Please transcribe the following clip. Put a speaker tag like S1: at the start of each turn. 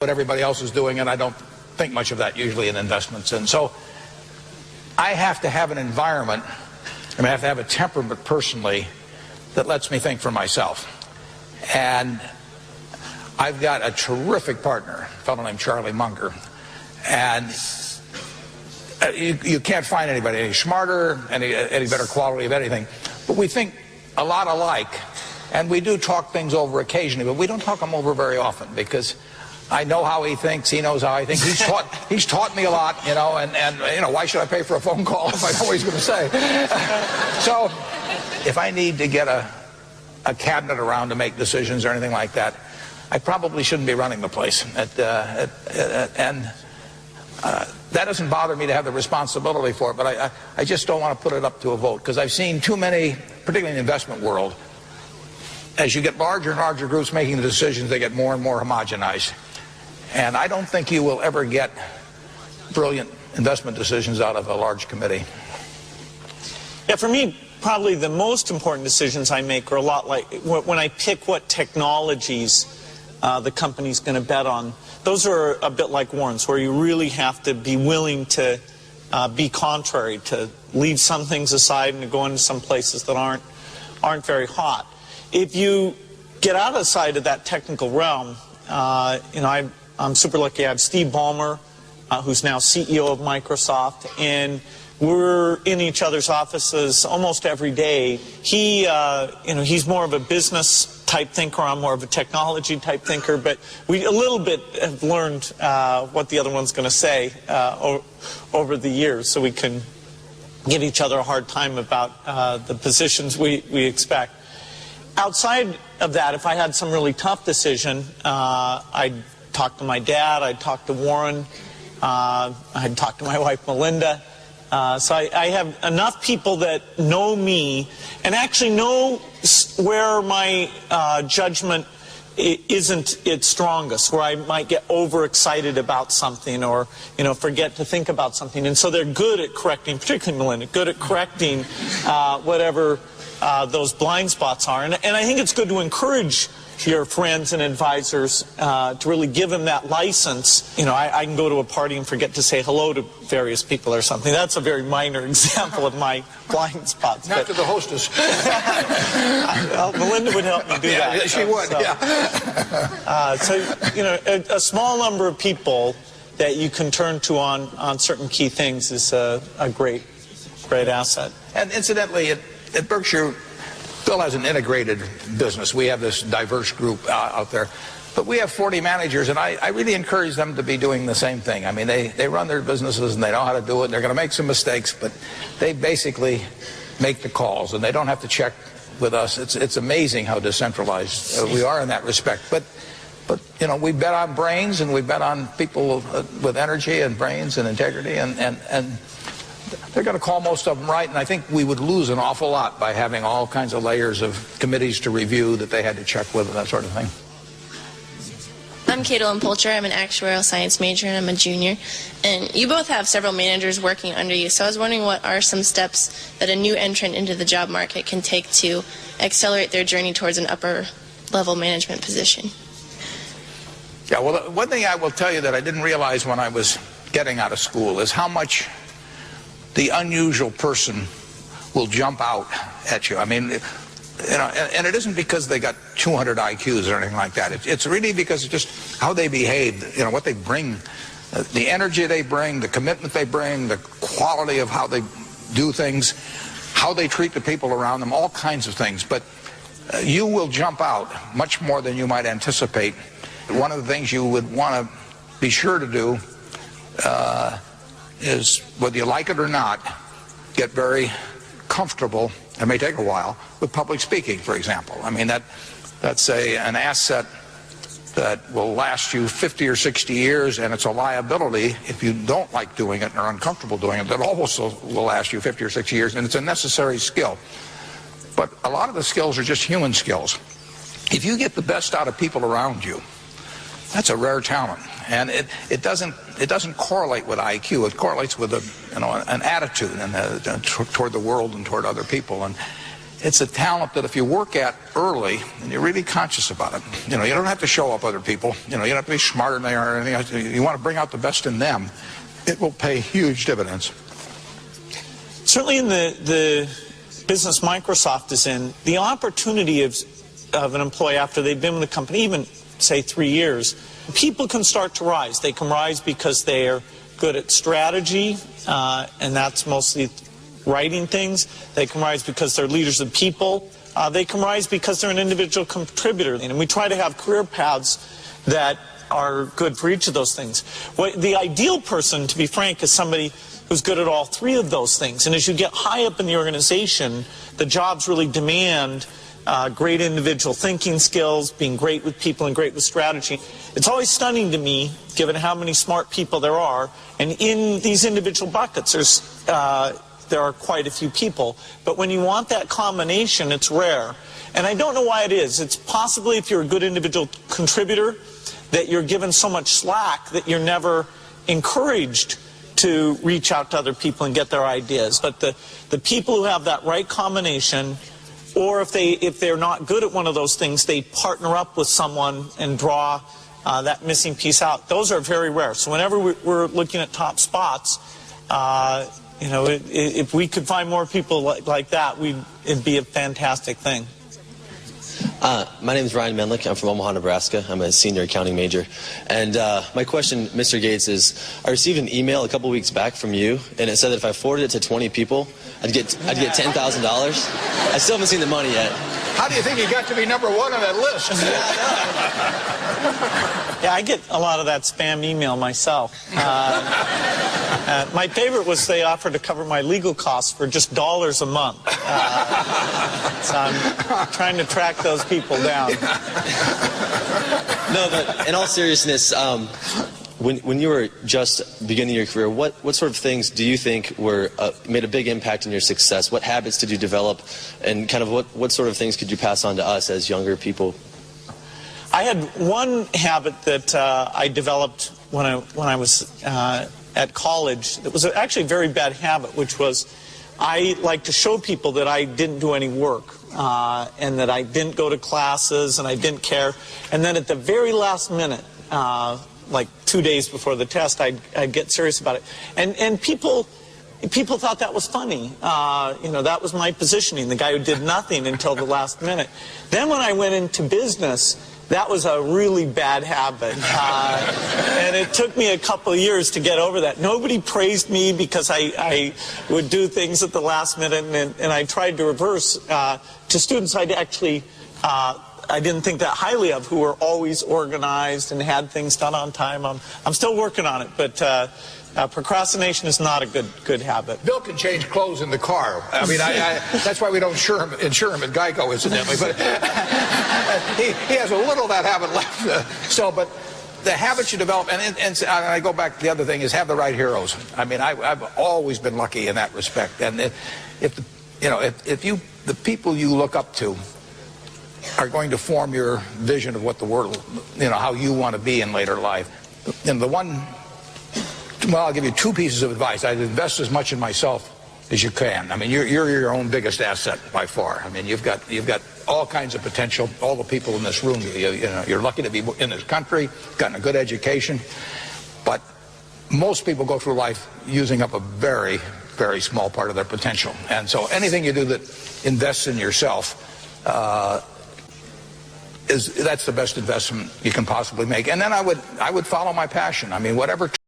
S1: what everybody else is doing, and I don't think much of that usually in investments. And so I have to have an environment, I have to have a temperament personally that lets me think for myself. And I've got a terrific partner, a fellow named Charlie Munger. And you can't find anybody any smarter, any better quality of anything. But we think a lot alike. And we do talk things over occasionally, but we don't talk them over very often because I know how he thinks, he knows how I think. He's taught me a lot, you know, and you know, why should I pay for a phone call if I know what he's going to say? So if I need to get a cabinet around to make decisions or anything like that, I probably shouldn't be running the place. And that doesn't bother me to have the responsibility for it, but I just don't want to put it up to a vote because I've seen too many, particularly in the investment world, as you get larger and larger groups making the decisions, they get more and more homogenized. And I don't think you will ever get brilliant investment decisions out of a large committee.
S2: Yeah, for me, probably the most important decisions I make are a lot like when I pick what technologies the company's going to bet on. Those are a bit like Warren's, where you really have to be willing to be contrary, to leave some things aside and to go into some places that aren't very hot. If you get outside of that technical realm, you know, I'm super lucky. I have Steve Ballmer, who's now CEO of Microsoft, and we're in each other's offices almost every day. He, you know, he's more of a business type thinker. I'm more of a technology type thinker, but we a little bit have learned what the other one's going to say over the years, so we can give each other a hard time about the positions we expect. Outside of that, if I had some really tough decision, I'd talk to my dad, I'd talk to Warren, I'd talk to my wife Melinda. So I have enough people that know me and actually know where my judgment isn't its strongest, where I might get overexcited about something or, you know, forget to think about something. And so they're good at correcting, particularly Melinda, good at correcting whatever those blind spots are. And I think it's good to encourage your friends and advisors to really give them that license. You know, I can go to a party and forget to say hello to various people or something. That's a very minor example of my blind spots.
S1: Not to the hostess.
S2: Well, Melinda would help me do that.
S1: Yeah, she would,
S2: so, yeah. So, you know, a small number of people that you can turn to on certain key things is a great asset.
S1: And incidentally, at Berkshire, Bill has an integrated business. We have this diverse group out there. But we have 40 managers, and I really encourage them to be doing the same thing. I mean, they run their businesses, and they know how to do it, and they're going to make some mistakes, but they basically make the calls, and they don't have to check with us. It's amazing how decentralized we are in that respect. But you know, we bet on brains, and we bet on people with energy and brains and integrity, and they're going to call most of them right, and I think we would lose an awful lot by having all kinds of layers of committees to review that they had to check with and that sort of thing.
S3: I'm Caitlin Polcher. I'm an actuarial science major, and I'm a junior. And you both have several managers working under you, so I was wondering what are some steps that a new entrant into the job market can take to accelerate their journey towards an upper-level management position?
S1: Yeah, well, one thing I will tell you that I didn't realize when I was getting out of school is how much the unusual person will jump out at you. I mean, you know, and it isn't because they got 200 IQs or anything like that. It's really because of just how they behave, you know, what they bring, the energy they bring, the commitment they bring, the quality of how they do things, how they treat the people around them, all kinds of things. But you will jump out much more than you might anticipate. One of the things you would want to be sure to do is, whether you like it or not, get very comfortable, it may take a while, with public speaking, for example. I mean, that's an asset that will last you 50 or 60 years, and it's a liability if you don't like doing it or are uncomfortable doing it. That also will last you 50 or 60 years, and it's a necessary skill. But a lot of the skills are just human skills. If you get the best out of people around you, that's a rare talent, and it doesn't correlate with IQ. It correlates with an attitude and toward the world and toward other people. And it's a talent that if you work at early and you're really conscious about it, you don't have to show up other people. You don't have to be smarter than they are or anything else. You want to bring out the best in them. It will pay huge dividends.
S2: Certainly in the business Microsoft is in, the opportunity of an employee after they've been with the company, even say 3 years, people can start to rise. They can rise because they are good at strategy, and that's mostly writing things. They can rise because they're leaders of people. They can rise because they're an individual contributor. And we try to have career paths that are good for each of those things. The ideal person, to be frank, is somebody who's good at all three of those things. And as you get high up in the organization, the jobs really demand great individual thinking skills, being great with people and great with strategy. It's always stunning to me, given how many smart people there are, and in these individual buckets, there are quite a few people. But when you want that combination, it's rare. And I don't know why it is. It's possibly if you're a good individual contributor that you're given so much slack that you're never encouraged to reach out to other people and get their ideas. But the people who have that right combination, or if they're not good at one of those things, they partner up with someone and draw that missing piece out. Those are very rare. So whenever we're looking at top spots, if we could find more people like that, it'd be a fantastic thing.
S4: My name is Ryan Menlick. I'm from Omaha, Nebraska. I'm a senior accounting major. And my question, Mr. Gates, is I received an email a couple weeks back from you, and it said that if I forwarded it to 20 people, I'd get $10,000. I still haven't seen the money yet.
S1: How do you think you got to be number one on that list?
S2: Yeah, I get a lot of that spam email myself. My favorite was they offered to cover my legal costs for just $1 a month. So I'm trying to track those people down.
S4: No, but in all seriousness, when you were just beginning your career, what sort of things do you think made a big impact in your success? What habits did you develop, and kind of what sort of things could you pass on to us as younger people?
S2: I had one habit that I developed when I was at college. It was actually a very bad habit, which was I like to show people that I didn't do any work and that I didn't go to classes and I didn't care. And then at the very last minute, like 2 days before the test, I'd get serious about it. And people thought that was funny. That was my positioning, the guy who did nothing until the last minute. Then when I went into business, that was a really bad habit. And it took me a couple of years to get over that. Nobody praised me because I would do things at the last minute, and I tried to reverse to students I didn't think that highly of, who were always organized and had things done on time. I'm still working on it, but procrastination is not a good habit.
S1: Bill can change clothes in the car. I mean, that's why we don't insure him at Geico, incidentally. But he has a little of that habit left. But the habits you develop, and I go back to the other thing, is have the right heroes. I mean, I've always been lucky in that respect. And if the people you look up to are going to form your vision of what the world, how you want to be in later life. And I'll give you two pieces of advice. I'd invest as much in myself as you can. I mean, you're your own biggest asset by far. I mean, you've got all kinds of potential. All the people in this room, you're lucky to be in this country, gotten a good education. But most people go through life using up a very, very small part of their potential. And so anything you do that invests in yourself, that's the best investment you can possibly make. And then I would follow my passion. I mean, whatever